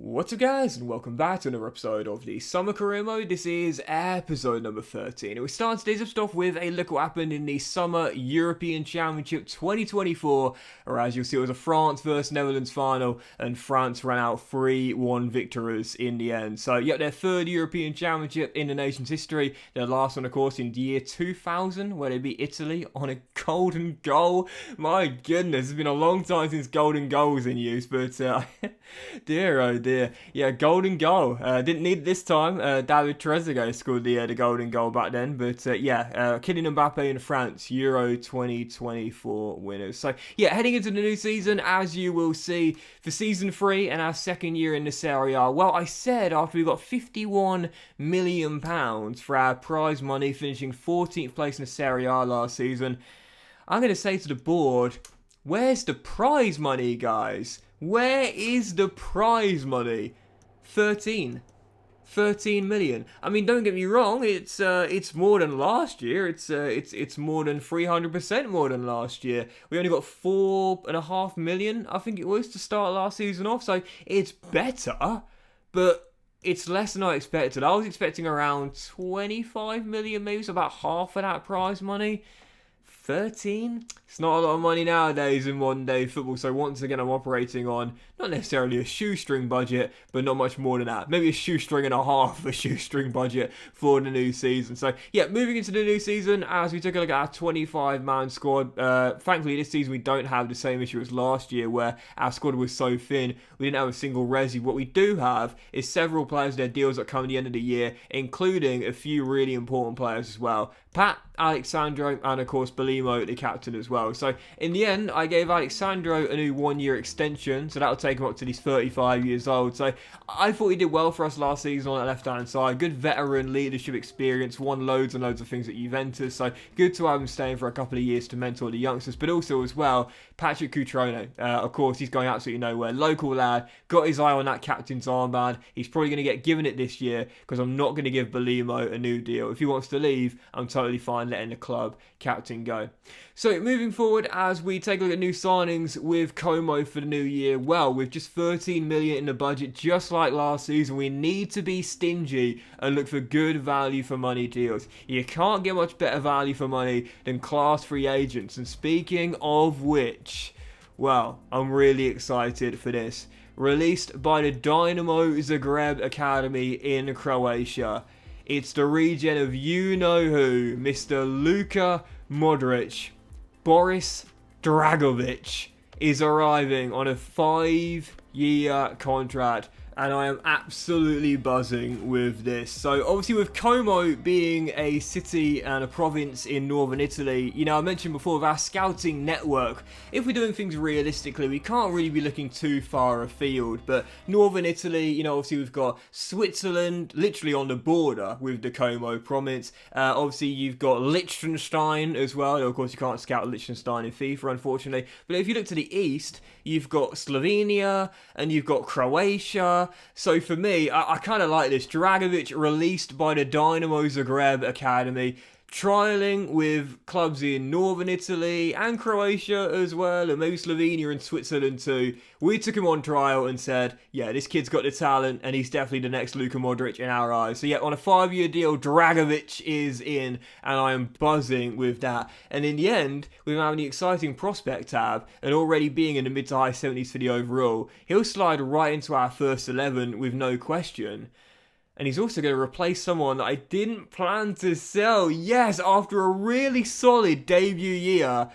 What's up guys, and welcome back to another episode of the Summer Career Mode. This is episode number 13, and we start today's episode off with a look at what happened in the Summer European Championship 2024, or as you'll see, it was a France versus Netherlands final, and France ran out 3-1 victors in the end. So, yep, their third European Championship in the nation's history, their last one, of course, in the year 2000, where they beat Italy on a golden goal. My goodness, it's been a long time since golden goal was in use, but dear oh dear. Yeah, golden goal. Didn't need it this time. David Trezeguet scored the golden goal back then. But Kylian Mbappe and France, Euro 2024 winners. So yeah, heading into the new season, as you will see, for season 3 and our second year in the Serie A. Well, I said after we got £51 million for our prize money, finishing 14th place in the Serie A last season, I'm going to say to the board, where's the prize money, guys? Where is the prize money? 13 million. I mean, don't get me wrong, it's more than last year. It's more than 300% more than last year. We only got 4.5 million, I think it was, to start last season off. So it's better, but it's less than I expected. I was expecting around 25 million, maybe, so about half of that prize money. 13? It's not a lot of money nowadays in modern day football, so once again I'm operating on not necessarily a shoestring budget, but not much more than that. Maybe a shoestring and a half of a shoestring budget for the new season. So yeah, moving into the new season, as we took a look at our 25-man squad, thankfully this season we don't have the same issue as last year where our squad was so thin, we didn't have a single resi. What we do have is several players, their deals that come at the end of the year, including a few really important players as well. Pat, Alexandro, and of course Belimo, the captain as well. So in the end, I gave Alexandro a new 1-year extension, so that'll take him up to he's 35 years old. So I thought he did well for us last season on the left-hand side. Good veteran leadership experience, won loads and loads of things at Juventus. So good to have him staying for a couple of years to mentor the youngsters. But also as well, Patrick Cutrone, of course, he's going absolutely nowhere. Local lad, got his eye on that captain's armband. He's probably going to get given it this year because I'm not going to give Belimo a new deal. If he wants to leave, I'm totally fine letting the club captain go. So moving forward, as we take a look at new signings with Como for the new year, well, with just 13 million in the budget, just like last season, we need to be stingy and look for good value for money deals. You can't get much better value for money than class free agents. And speaking of which, well, I'm really excited for this. Released by the Dynamo Zagreb Academy in Croatia. It's the regen of you-know-who, Mr. Luka Modric. Boris Dragovic is arriving on a 5-year contract, and I am absolutely buzzing with this. So obviously with Como being a city and a province in northern Italy, you know, I mentioned before with our scouting network, if we're doing things realistically, we can't really be looking too far afield. But northern Italy, you know, obviously we've got Switzerland literally on the border with the Como province. Obviously you've got Liechtenstein as well. Of course you can't scout Liechtenstein in FIFA, unfortunately. But if you look to the east, you've got Slovenia and you've got Croatia. So for me, I kind of like this. Dragovic released by the Dynamo Zagreb Academy, trialling with clubs in northern Italy and Croatia as well, and maybe Slovenia and Switzerland too. We took him on trial and said, yeah, this kid's got the talent and he's definitely the next Luka Modric in our eyes. So yeah, on a 5-year deal, Dragovic is in, and I am buzzing with that. And in the end, with having the exciting prospect tab and already being in the mid to high 70s for the overall, he'll slide right into our first 11 with no question. And he's also going to replace someone that I didn't plan to sell. Yes, after a really solid debut year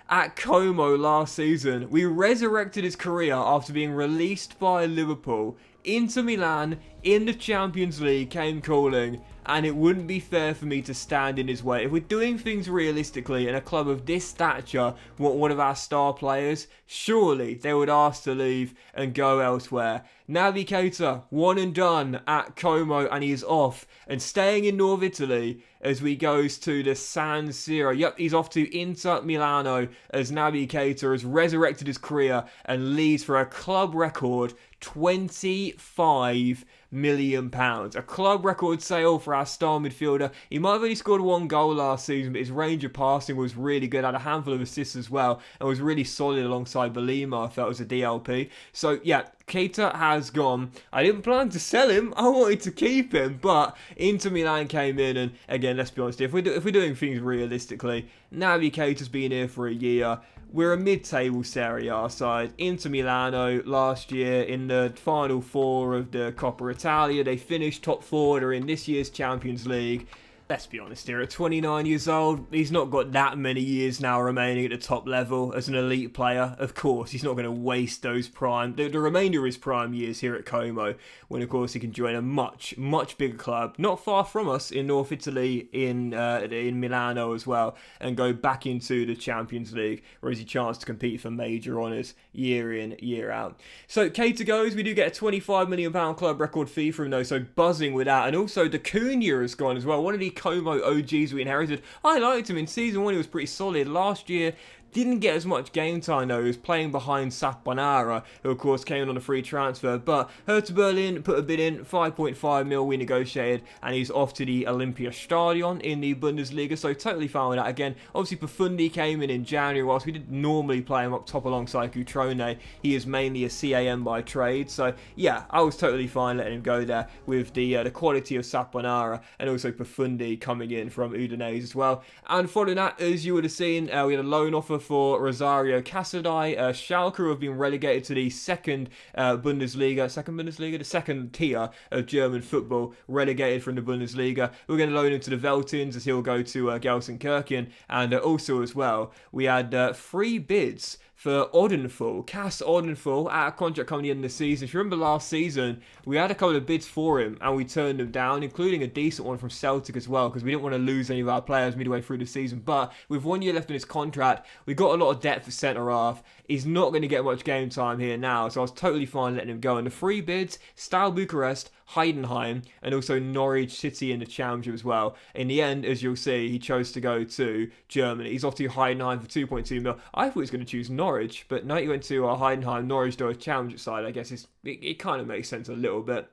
at Como last season, we resurrected his career after being released by Liverpool. Inter Milan in the Champions League came calling, and it wouldn't be fair for me to stand in his way. If we're doing things realistically and a club of this stature want one of our star players, surely they would ask to leave and go elsewhere. Naby Keita, one and done at Como, and he is off and staying in North Italy as we goes to the San Siro. Yep, he's off to Inter Milano as Naby Keita has resurrected his career and leaves for a club record £25 million. A club record sale for our star midfielder. He might have only scored 1 goal last season, but his range of passing was really good. Had a handful of assists as well, and was really solid alongside Belimo, I felt, as a DLP. So yeah, Keita has gone. I didn't plan to sell him. I wanted to keep him, but Inter Milan came in, and again, let's be honest here, if we're doing things realistically, Naby Keita's been here for a year. We're a mid-table Serie A side. Inter Milano last year in the final four of the Coppa Italia, they finished top four. They're in this year's Champions League. Let's be honest here, at 29 years old, he's not got that many years now remaining at the top level as an elite player. Of course, he's not going to waste those the remainder of his prime years here at Como, when of course he can join a much, much bigger club, not far from us in North Italy, in Milano as well, and go back into the Champions League, where has a chance to compete for major honours year in, year out. So Keita goes, we do get a £25 million club record fee from those, so buzzing with that, and also the Cunha has gone as well, one of the Como OGs we inherited. I liked him in season 1, he was pretty solid. Last year, didn't get as much game time though. He was playing behind Saponara, who of course came on a free transfer. But Hertha Berlin put a bid in, 5.5 mil we negotiated, and he's off to the Olympia Stadion in the Bundesliga. So totally fine with that. Again, obviously Profundi came in January, whilst we did normally play him up top alongside Cutrone. He is mainly a CAM by trade. So yeah, I was totally fine letting him go there with the quality of Saponara, and also Profundi coming in from Udinese as well. And following that, as you would have seen, we had a loan offer for Rosario Casadei. Schalke have been relegated to the second Bundesliga, the second tier of German football, relegated from the Bundesliga. We're going to loan him to the Veltins as he'll go to Gelsenkirchen. And also as well, we had 3 bids for Odenfall, Cass Odenfall, out of contract coming in the season. If you remember last season, we had a couple of bids for him and we turned them down, including a decent one from Celtic as well, because we didn't want to lose any of our players midway through the season. But with 1 year left in his contract, we've got a lot of depth for centre-half. He's not going to get much game time here now, so I was totally fine letting him go. And the 3 bids, Steaua Bucharest, Heidenheim, and also Norwich City in the Championship as well. In the end, as you'll see, he chose to go to Germany. He's off to Heidenheim for 2.2 mil. I thought he was going to choose Norwich, but no, he went to Heidenheim. Norwich, though, a Championship side. I guess it kind of makes sense a little bit.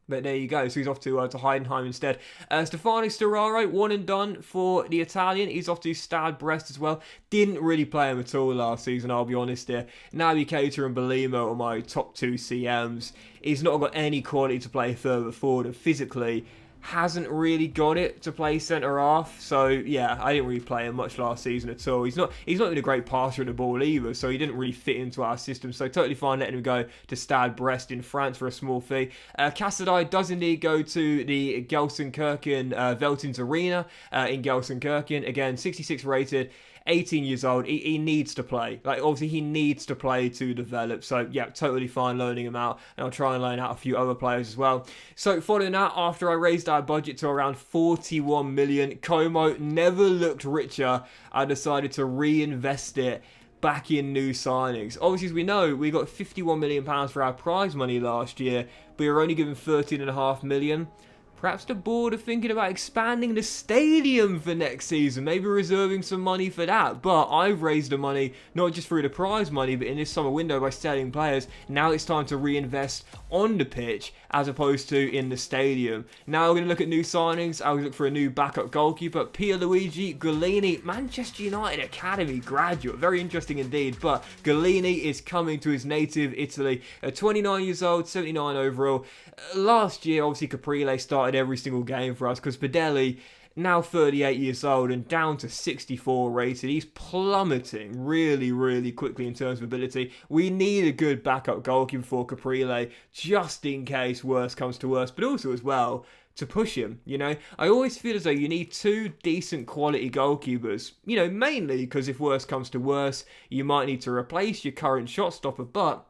But there you go. So he's off to Heidenheim instead. Stefano Sturaro, one and done for the Italian. He's off to Stade Brest as well. Didn't really play him at all last season, I'll be honest here. Naby Keita and Belimo are my top 2 CMs. He's not got any quality to play further forward, and physically hasn't really got it to play centre half. So yeah, I didn't really play him much last season at all. He's not even a great passer of the ball either, so he didn't really fit into our system. So totally fine letting him go to Stade Brest in France for a small fee. Casadei does indeed go to the Gelsenkirchen Veltins Arena in Gelsenkirchen. Again, 66 rated. 18 years old, he needs to play. Like, obviously, he needs to play to develop. So, yeah, totally fine loaning him out. And I'll try and loan out a few other players as well. So, following that, after I raised our budget to around 41 million, Como never looked richer. I decided to reinvest it back in new signings. Obviously, as we know, we got £51 million for our prize money last year, but we were only given £13.5 million. Perhaps the board are thinking about expanding the stadium for next season, maybe reserving some money for that. But I've raised the money, not just through the prize money, but in this summer window by selling players. Now it's time to reinvest on the pitch as opposed to in the stadium. Now we're going to look at new signings. I'll look for a new backup goalkeeper, Pierluigi Golini, Manchester United Academy graduate. Very interesting indeed. But Golini is coming to his native Italy. 29 years old, 79 overall. Last year, obviously, Caprile started every single game for us because Padelli, now 38 years old and down to 64 rated. He's plummeting really, really quickly in terms of ability. We need a good backup goalkeeper for Caprile just in case worse comes to worse, but also as well to push him, you know. I always feel as though you need 2 decent quality goalkeepers, you know, mainly because if worse comes to worse, you might need to replace your current shot stopper. But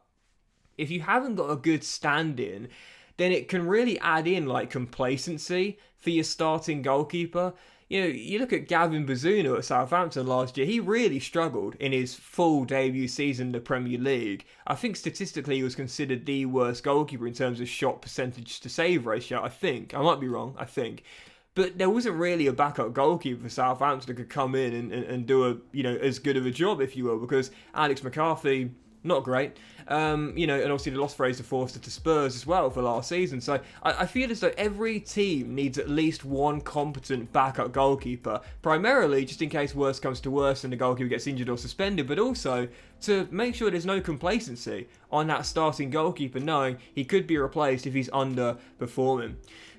if you haven't got a good stand-in, then it can really add in like complacency for your starting goalkeeper. You know, you look at Gavin Bazunu at Southampton last year, he really struggled in his full debut season in the Premier League. I think statistically he was considered the worst goalkeeper in terms of shot percentage to save ratio, I think. I might be wrong, I think. But there wasn't really a backup goalkeeper for Southampton that could come in and do a, you know, as good of a job, if you will, because Alex McCarthy, not great. You know, and obviously they lost Fraser Forster to Spurs as well for last season. So I feel as though every team needs at least one competent backup goalkeeper, primarily just in case worse comes to worse and the goalkeeper gets injured or suspended, but also to make sure there's no complacency on that starting goalkeeper, knowing he could be replaced if he's underperforming.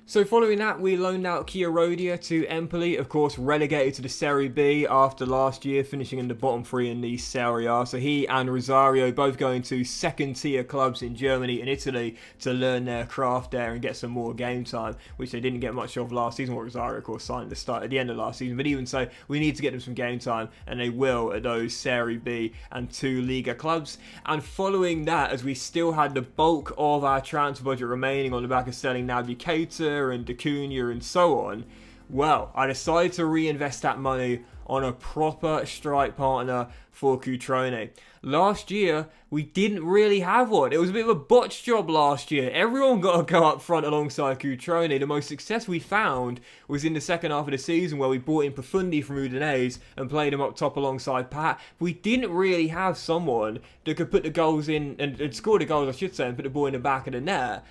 So following that, we loaned out Chiarodia to Empoli, of course relegated to the Serie B after last year, finishing in the bottom three in the Serie A. So he and Rosario both going to second tier clubs in Germany and Italy to learn their craft there and get some more game time, which they didn't get much of last season. Well, Rosario, of course, signed at the end of last season, but even so, we need to get them some game time, and they will at those Serie B and 2 Liga clubs. And following that, as we still had the bulk of our transfer budget remaining on the back of selling Naby Keita and D'Acunha and so on, well, I decided to reinvest that money on a proper strike partner for Cutrone. Last year, we didn't really have one. It was a bit of a botched job last year. Everyone got to go up front alongside Cutrone. The most success we found was in the second half of the season where we brought in Profundi from Udinese and played him up top alongside Pat. We didn't really have someone that could put the goals in, and score the goals, I should say, and put the ball in the back of the net.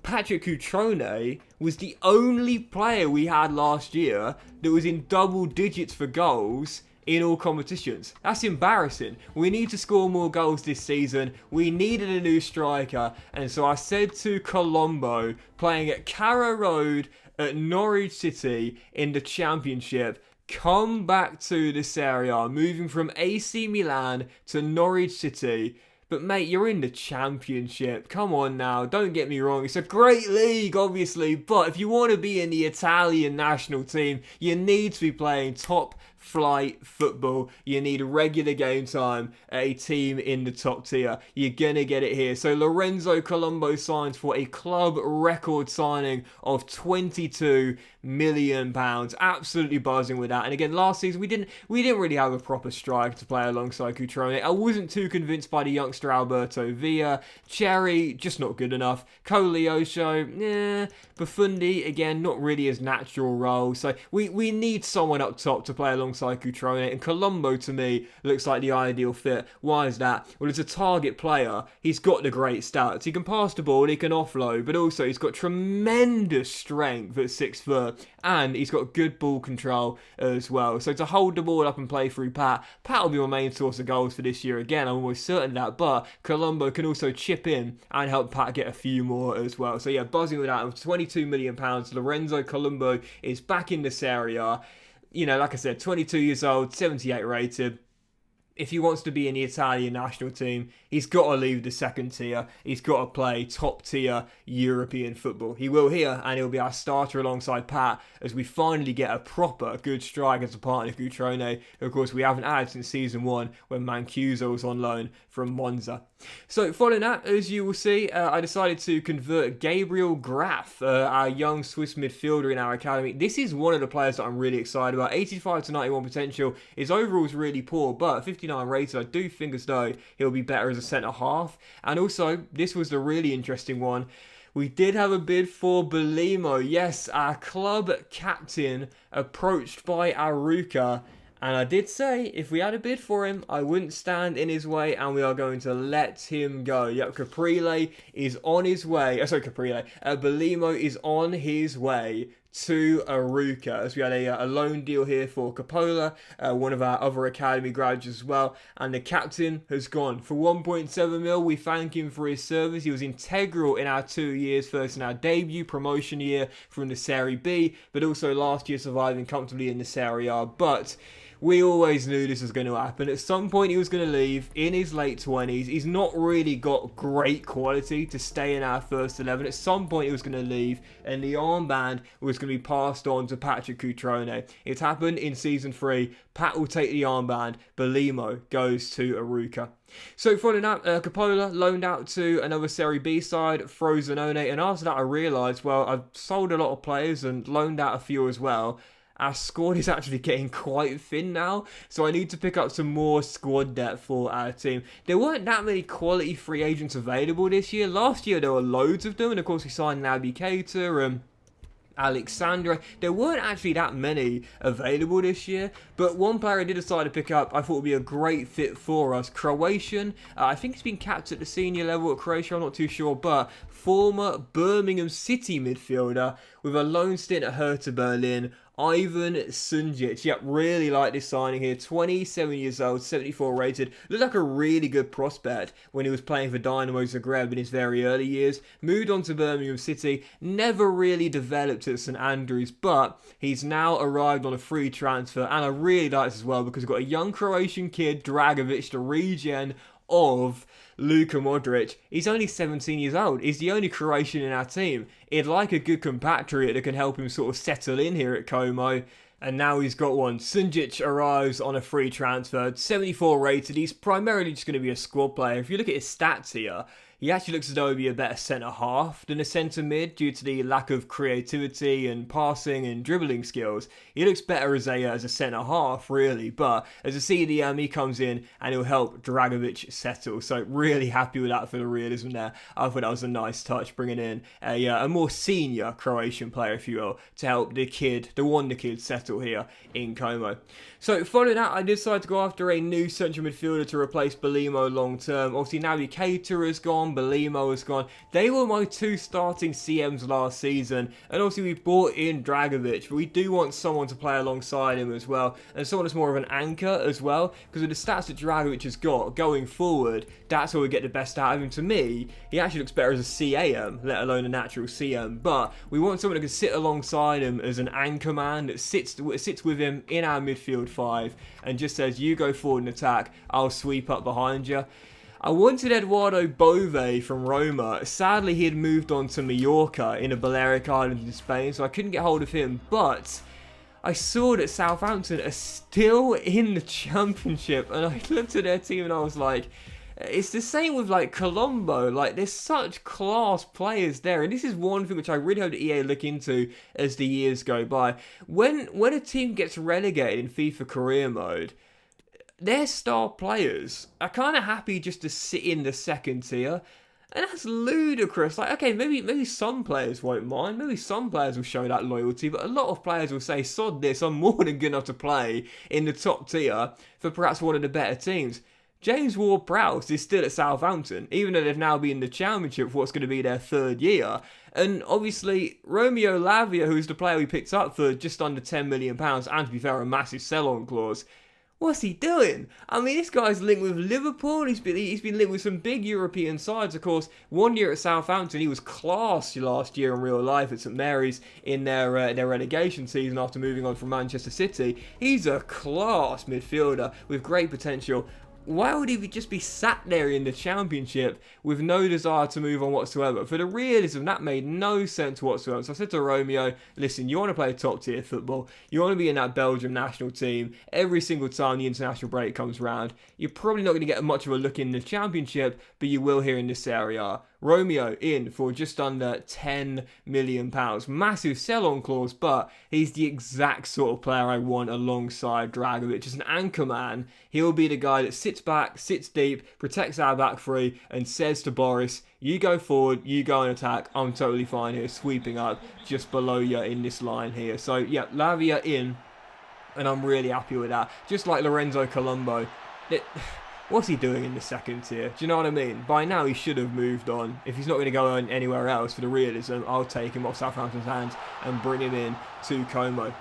Patrick Cutrone was the only player we had last year that was in double digits for goals in all competitions. That's embarrassing. We need to score more goals this season. We needed a new striker, and so I said to Colombo, playing at Carrow Road at Norwich City in the Championship, come back to the Serie A, moving from AC Milan to Norwich City. But mate, you're in the Championship. Come on now, don't get me wrong. It's a great league, obviously, but if you want to be in the Italian national team, you need to be playing top flight football. You need regular game time at a team in the top tier. You're gonna get it here. So Lorenzo Colombo signs for a club record signing of £22 million. Absolutely buzzing with that. And again, last season we didn't really have a proper striker to play alongside Cutrone. I wasn't too convinced by the youngster Alberto Villa. Cherry, just not good enough. Koleosho, Profundi, again, not really his natural role. So we need someone up top to play alongside Cutrone, and Colombo to me looks like the ideal fit. Why is that? Well, as a target player, he's got the great stats. He can pass the ball, he can offload, but also he's got tremendous strength at 6 foot, and he's got good ball control as well. So to hold the ball up and play through Pat will be my main source of goals for this year again, I'm almost certain of that, but Colombo can also chip in and help Pat get a few more as well. So yeah, buzzing with that. Of £22 million, Lorenzo Colombo is back in the Serie A. You know, like I said, 22 years old, 78 rated. If he wants to be in the Italian national team, he's got to leave the second tier. He's got to play top tier European football. He will here, and he'll be our starter alongside Pat as we finally get a proper good striker as a partner of Cutrone. Of course, we haven't had since season 1 when Mancuso was on loan from Monza. So following that, as you will see, I decided to convert Gabriel Graf, our young Swiss midfielder in our academy. This is one of the players that I'm really excited about. 85 to 91 potential. His overall is really poor, but 59 rated. I do think as though he'll be better as a centre half. And also, this was the really interesting one. We did have a bid for Belimo. Yes, our club captain approached by Aruca. And I did say, if we had a bid for him, I wouldn't stand in his way, and we are going to let him go. Yep, Caprile is on his way. Belimo is on his way to Aruca, as we had a loan deal here for Coppola, one of our other academy graduates as well, and the captain has gone. For 1.7 mil, we thank him for his service. He was integral in our 2 years, first in our debut promotion year from the Serie B, but also last year surviving comfortably in the Serie A. But we always knew this was going to happen. At some point he was going to leave in his late 20s. He's not really got great quality to stay in our first 11. At some point he was going to leave, and the armband was going to be passed on to Patrick Cutrone. It happened in season 3. Pat will take the armband. Belimo goes to Aruca. So following that, Coppola loaned out to another Serie B side, Frosinone, and after that I realised, well, I've sold a lot of players and loaned out a few as well. Our squad is actually getting quite thin now, so I need to pick up some more squad depth for our team. There weren't that many quality free agents available this year. Last year there were loads of them, and of course we signed Naby Keita, Alexandra. There weren't actually that many available this year, but one player I did decide to pick up I thought would be a great fit for us. Croatian, I think he's been capped at the senior level at Croatia, I'm not too sure, but former Birmingham City midfielder with a loan stint at Hertha Berlin, Ivan Sunjic. Yep, really like this signing here. 27 years old, 74 rated. Looked like a really good prospect when he was playing for Dynamo Zagreb in his very early years. Moved on to Birmingham City. Never really developed at St Andrews, but he's now arrived on a free transfer. And I really like this as well because we've got a young Croatian kid, Dragovic, the regen of Luka Modric. He's only 17 years old. He's the only Croatian in our team. He'd like a good compatriot that can help him sort of settle in here at Como. And now he's got one. Sunjic arrives on a free transfer, 74 rated. He's primarily just going to be a squad player. If you look at his stats here, he actually looks as though he'd be a better centre-half than a centre-mid due to the lack of creativity and passing and dribbling skills. He looks better as a centre-half, really, but as a CDM, he comes in and he'll help Dragovic settle. So really happy with that for the realism there. I thought that was a nice touch, bringing in a more senior Croatian player, if you will, to help the wonder kid settle here in Como. So following that, I decided to go after a new central midfielder to replace Belimo long term. Obviously, Navigator has gone, Belimo has gone. They were my two starting CMs last season, and obviously we brought in Dragovic, but we do want someone to play alongside him as well, and someone that's more of an anchor as well, because of the stats that Dragovic has got going forward, that's where we get the best out of him. To me, he actually looks better as a CAM, let alone a natural CM, but we want someone that can sit alongside him as an anchor man that sits with him in our midfield five and just says, you go forward and attack, I'll sweep up behind you. I wanted Eduardo Bove from Roma. Sadly, he had moved on to Mallorca in a Balearic island in Spain, so I couldn't get hold of him, but I saw that Southampton are still in the Championship, and I looked at their team and I was like, it's the same with like Colombo. Like, there's such class players there, and this is one thing which I really hope that EA look into as the years go by. When a team gets relegated in FIFA career mode, their star players are kind of happy just to sit in the second tier. And that's ludicrous. Like, okay, maybe some players won't mind. Maybe some players will show that loyalty. But a lot of players will say, sod this, I'm more than good enough to play in the top tier for perhaps one of the better teams. James Ward-Prowse is still at Southampton, even though they've now been in the Championship for what's going to be their third year. And obviously, Romeo Lavia, who's the player we picked up for just under £10 million, and to be fair, a massive sell-on clause, what's he doing? I mean, this guy's linked with Liverpool. He's been linked with some big European sides. Of course, 1 year at Southampton, he was class last year in real life at St Mary's in their relegation season after moving on from Manchester City. He's a class midfielder with great potential. Why would he just be sat there in the Championship with no desire to move on whatsoever? For the realism, that made no sense whatsoever. So I said to Romeo, listen, you want to play top tier football, you want to be in that Belgium national team every single time the international break comes round. You're probably not going to get much of a look in the Championship, but you will here in this area. Romeo in for just under £10 million. Massive sell-on clause, but he's the exact sort of player I want alongside Dragovic. As an anchor man, he'll be the guy that sits back, sits deep, protects our back three, and says to Boris, you go forward, you go and attack, I'm totally fine here, sweeping up just below you in this line here. So yeah, Lavia in, and I'm really happy with that. Just like Lorenzo Colombo. What's he doing in the second tier? Do you know what I mean? By now he should have moved on. If he's not going to go anywhere else for the realism, I'll take him off Southampton's hands and bring him in to Como.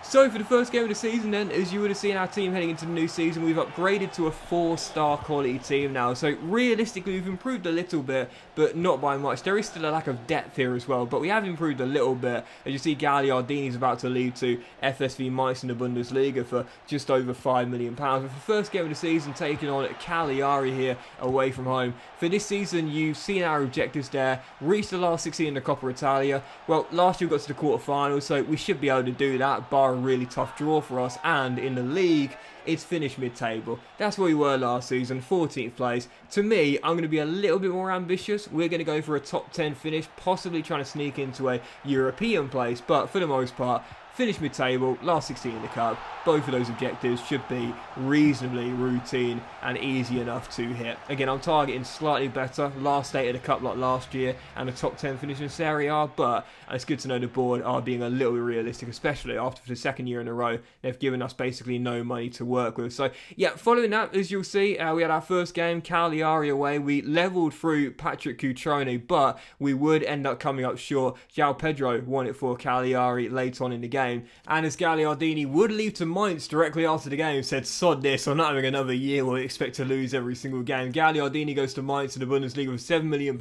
So for the first game of the season then, as you would have seen our team heading into the new season, we've upgraded to a 4-star quality team now. So realistically, we've improved a little bit, but not by much. There is still a lack of depth here as well, but we have improved a little bit. As you see, Gagliardini's about to leave to FSV Mainz in the Bundesliga for just over £5 million. But for the first game of the season, taking on Cagliari here away from home. For this season, you've seen our objectives there. Reached the last 16 in the Coppa Italia. Well, last year we got to the quarterfinals, so we should be able to do that, bar a really tough draw for us. And in the league, it's finished mid-table. That's where we were last season, 14th place. To me, I'm going to be a little bit more ambitious. We're going to go for a top 10 finish, possibly trying to sneak into a European place, but for the most part, finish mid-table, last 16 in the cup. Both of those objectives should be reasonably routine and easy enough to hit. Again, I'm targeting slightly better, last 8 of the cup like last year, and a top 10 finish in Serie A, but it's good to know the board are being a little bit realistic, especially after for the second year in a row, they've given us basically no money to work with. So yeah, following that, as you'll see, we had our first game, Cagliari away. We levelled through Patrick Cutrone, but we would end up coming up short. João Pedro won it for Cagliari late on in the game. game. And as Gagliardini would leave to Mainz directly after the game, said, sod this, I'm not having another year where we expect to lose every single game. Gagliardini goes to Mainz in the Bundesliga with £7 million.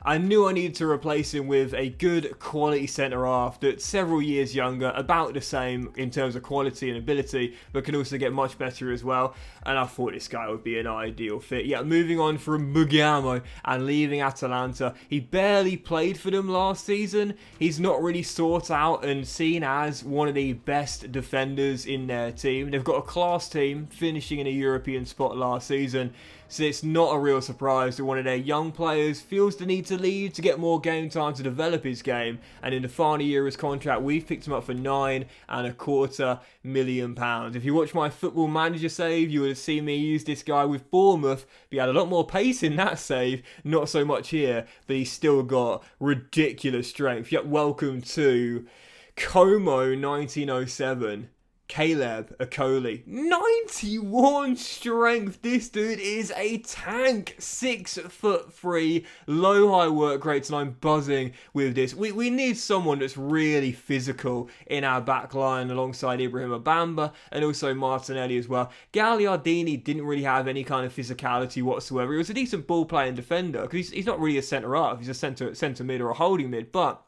I knew I needed to replace him with a good quality centre-half that's several years younger, about the same in terms of quality and ability, but can also get much better as well. And I thought this guy would be an ideal fit. Yeah, moving on from Bergamo and leaving Atalanta. He barely played for them last season. He's not really sought out and seen as one of the best defenders in their team. They've got a class team, finishing in a European spot last season. So it's not a real surprise that one of their young players feels the need to leave to get more game time to develop his game. And in the final year of his contract, we've picked him up for £9.25 million. If you watch my Football Manager save, you would have seen me use this guy with Bournemouth. But he had a lot more pace in that save, not so much here. But he's still got ridiculous strength. Yet welcome to Como 1907. Caleb Akoli, 91 strength. This dude is a tank. 6'3", low high work rates, and I'm buzzing with this. We need someone that's really physical in our back line alongside Ibrahim Abamba and also Martinelli as well. Gagliardini didn't really have any kind of physicality whatsoever. He was a decent ball playing defender because he's not really a centre half. He's a centre mid or a holding mid, but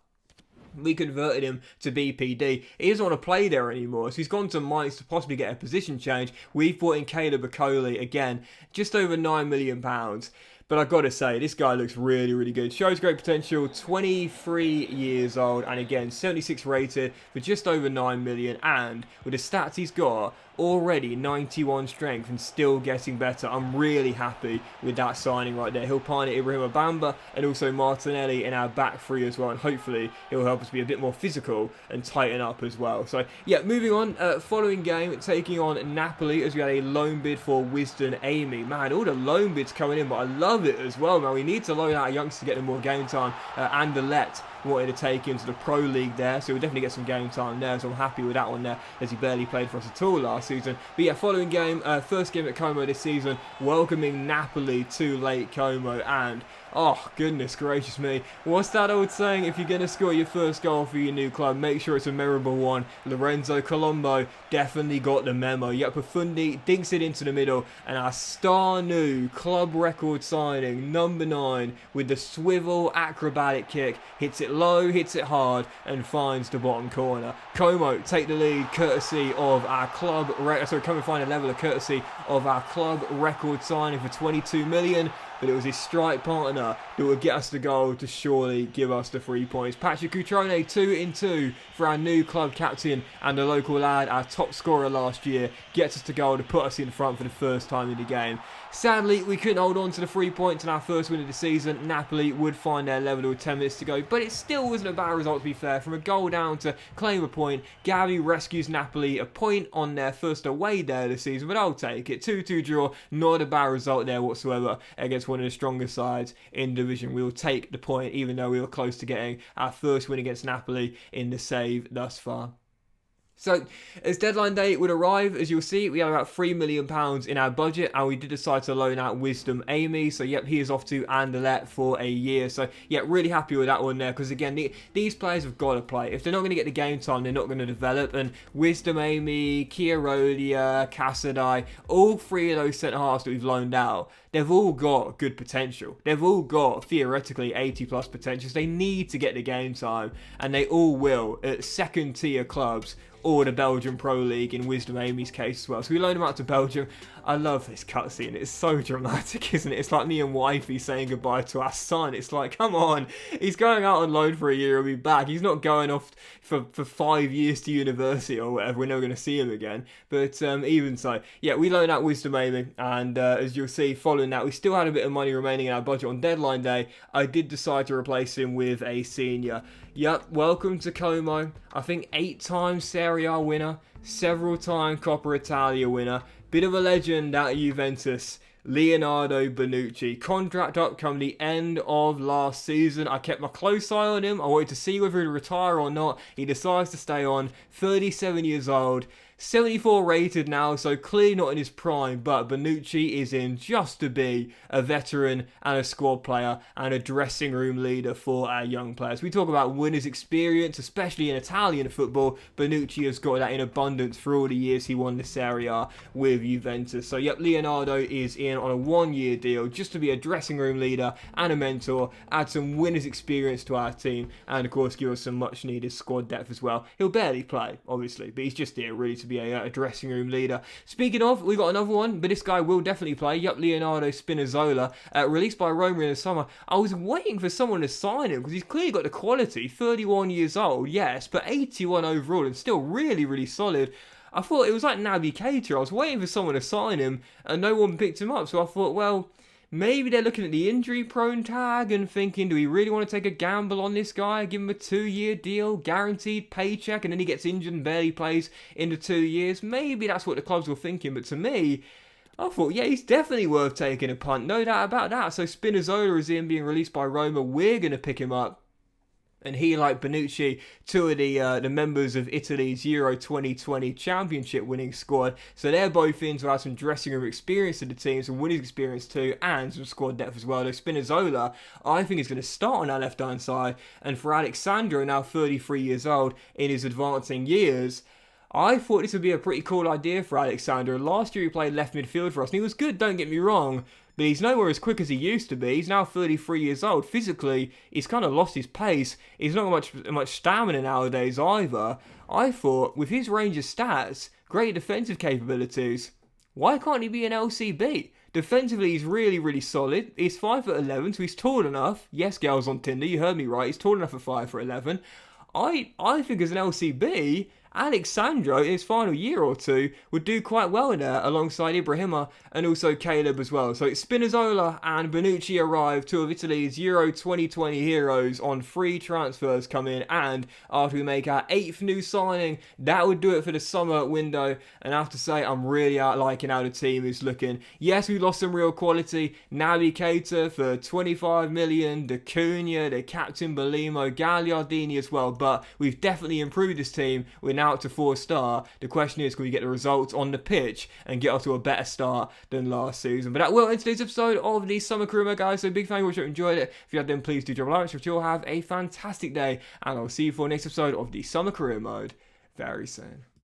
we converted him to BPD. He doesn't want to play there anymore, so he's gone to Mainz to possibly get a position change. We've brought in Caleb Akoli, again, just over £9 million. But I've got to say, this guy looks really, really good. Shows great potential, 23 years old, and again, 76 rated for just over 9 million. And with the stats he's got, already 91 strength and still getting better. I'm really happy with that signing right there. He'll pioneer Ibrahim Abamba and also Martinelli in our back three as well, and hopefully he'll help us be a bit more physical and tighten up as well. So yeah, moving on, following game, taking on Napoli as we had a loan bid for Wisdom Amy. Man, all the loan bids coming in, but I love it as well, man. We need to loan out a youngster to get them more game time. Anderlecht wanted to take him to the Pro League there, so we'll definitely get some game time there, so I'm happy with that one there, as he barely played for us at all last season. But yeah, following game, first game at Como this season, welcoming Napoli to Lake Como, and oh, goodness gracious me. What's that old saying? If you're going to score your first goal for your new club, make sure it's a memorable one. Lorenzo Colombo definitely got the memo. Yep, Profundi dinks it into the middle, and our star new club record signing, number 9, with the swivel acrobatic kick, hits it low, hits it hard, and finds the bottom corner. Como take the lead courtesy of our club, Como find a leveler courtesy of our club record signing for 22 million. But it was his strike partner that would get us the goal to surely give us the 3 points. Patrick Cutrone, 2 in 2 for our new club captain and the local lad, our top scorer last year, gets us the goal to put us in front for the first time in the game. Sadly, we couldn't hold on to the 3 points in our first win of the season. Napoli would find their level with 10 minutes to go, but it still wasn't a bad result, to be fair. From a goal down to claim a point, Gavi rescues Napoli a point on their first away day this season, but I'll take it. 2-2 draw, not a bad result there whatsoever against one of the stronger sides in division. We will take the point, even though we were close to getting our first win against Napoli in the save thus far. So, as deadline day would arrive, as you'll see, we have about £3 million in our budget, and we did decide to loan out Wisdom Amy. So, yep, he is off to Anderlecht for a year. So, yeah, really happy with that one there, because again, these players have got to play. If they're not going to get the game time, they're not going to develop. And Wisdom Amy, Chiarodia, Casadai, all three of those centre halves that we've loaned out, they've all got good potential. They've all got, theoretically, 80 plus potentials. They need to get the game time, and they all will at second tier clubs or the Belgian Pro League in Wisdom Amy's case as well. So we loaned him out to Belgium. I love this cutscene. It's so dramatic, isn't it? It's like me and wifey saying goodbye to our son. It's like, come on. He's going out on loan for a year, he'll be back. He's not going off for 5 years to university or whatever. We're never going to see him again. But even so, yeah, we loaned out Wisdom Amy. And as you'll see, following that, we still had a bit of money remaining in our budget on deadline day. I did decide to replace him with a senior. Yep, welcome to Como. I think 8-time Serie A winner, several-time Coppa Italia winner, bit of a legend at Juventus, Leonardo Bonucci. Contract up come the end of last season. I kept my close eye on him. I wanted to see whether he'd retire or not. He decides to stay on. 37 years old. 74 rated now, so clearly not in his prime, but Bonucci is in just to be a veteran and a squad player and a dressing room leader for our young players. We talk about winners' experience, especially in Italian football. Bonucci has got that in abundance for all the years he won the Serie A with Juventus. So yep, Leonardo is in on a 1-year deal just to be a dressing room leader and a mentor, add some winners' experience to our team, and of course give us some much needed squad depth as well. He'll barely play, obviously, but he's just here really to be a dressing room leader. Speaking of, we got another one, but this guy will definitely play. Yup, Leonardo Spinazzola, released by Roma in the summer. I was waiting for someone to sign him because he's clearly got the quality. 31 years old, yes, but 81 overall and still really, really solid. I thought it was like Naby Keita. I was waiting for someone to sign him and no one picked him up. So I thought, well, maybe they're looking at the injury-prone tag and thinking, do we really want to take a gamble on this guy? Give him a 2-year deal, guaranteed paycheck, and then he gets injured and barely plays in the 2 years. Maybe that's what the clubs were thinking, but to me, I thought, yeah, he's definitely worth taking a punt. No doubt about that. So Spinazzola is in being released by Roma. We're going to pick him up. And he, like Bonucci, two of the members of Italy's Euro 2020 championship winning squad. So they're both in to add some dressing room experience to the team, some winning experience too, and some squad depth as well. Though Spinazzola, I think, is going to start on our left-hand side. And for Alexandro, now 33 years old, in his advancing years, I thought this would be a pretty cool idea for Alexandro. Last year he played left midfield for us, and he was good, don't get me wrong, but he's nowhere as quick as he used to be. He's now 33 years old. Physically, he's kind of lost his pace. He's not much stamina nowadays either. I thought, with his range of stats, great defensive capabilities, why can't he be an LCB? Defensively, he's really, really solid. He's 5'11", so he's tall enough. Yes, girls on Tinder, you heard me right. He's tall enough for 5'11". I think as an LCB, Alexandro, in his final year or two, would do quite well in there alongside Ibrahima and also Caleb as well. So Spinazzola and Bonucci arrive, two of Italy's Euro 2020 heroes, on free transfers come in, and after we make our 8th new signing, that would do it for the summer window. And I have to say, I'm really liking how the team is looking. Yes, we lost some real quality. Naby Keita for 25 million, the Cunha, the captain Belimo, Gagliardini as well, but we've definitely improved this team. We're now up to 4-star. The question is, can we get the results on the pitch and get off to a better start than last season? But that will end today's episode of the Summer Kuruma, guys. So big thank you for watching. Enjoyed it. If you have, then please do drop a like. So you'll have a fantastic day, and I'll see you for the next episode of the Summer Career Mode very soon.